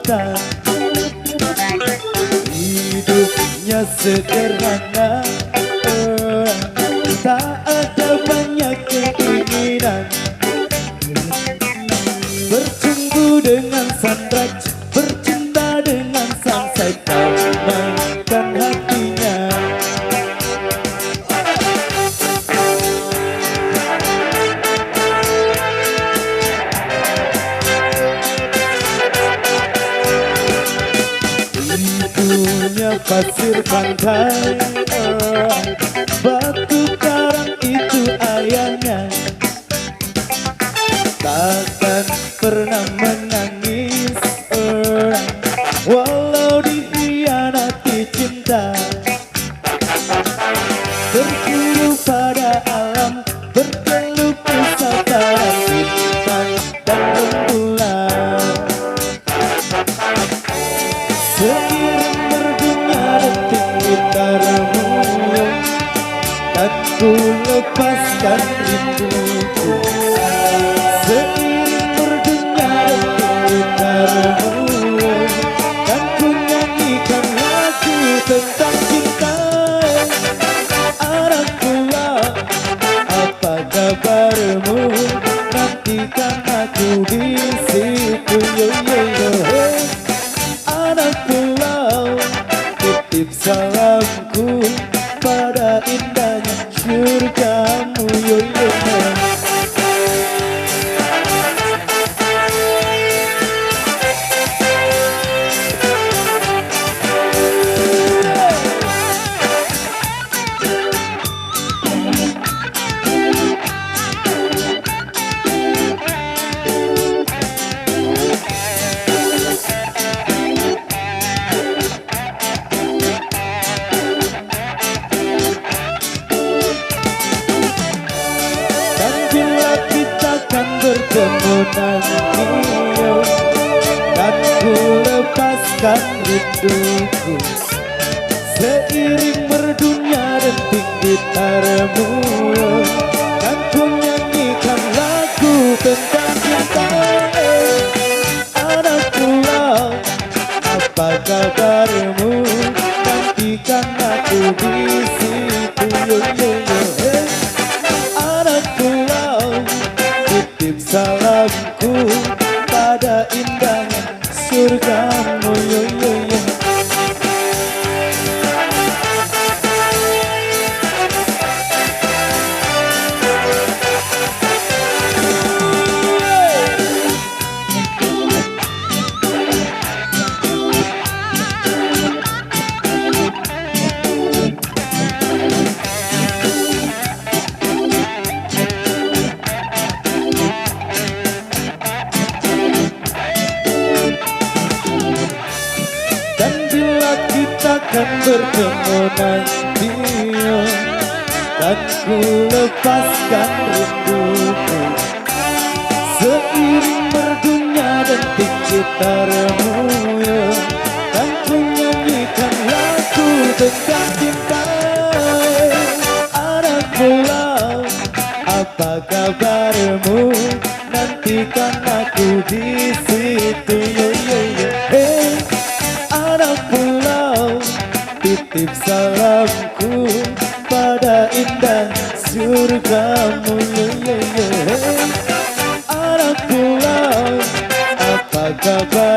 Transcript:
cinta. Hidupnya sederhana, tak ada banyak keinginan. Bercumbu dengan sunrise, bercinta dengan sunset, mainkan hatinya. Ibunya pasir pantai, batu karang itu ayahnya. Takkan pernah menangis, walau dikhianati cinta. Berguru pada alam, berkeluh kesah pada bintang dan rembulan. Seiring merdunya detik gitarmu, dan ku lepaskan rinduku. Seiring merdunya detik gitarmu, dan ku nyanyikan lagu tentang cinta. Anak pulau, apa kabarmu? Nantikan aku di situ, yo yo yo. Anak pulau, titip salamku pada indahnya surgamu, yo yo yo. Bertemu nanti, dan ku lepaskan rinduku. Seiring merdunya detik gitarmu, dan ku nyanyikan lagu tentang cinta. Anak pulau, apa kabarmu? Nantikan aku di situ, yo yo yo. Anak pulau, titip salamku pada indahnya surgamu, yo yo yo. Akan bertemu nanti, dan ku lepaskan rinduku. Seiring merdunya detik gitarmu, dan ku nyanyikan lagu tentang cinta. Anak pulau, apa kabarmu? Nantikan aku di situ, yo yo yo. Hey, anak pulau, titip salamku pada indah surgamu, yo yo yo. Anak pulau, apa kabar?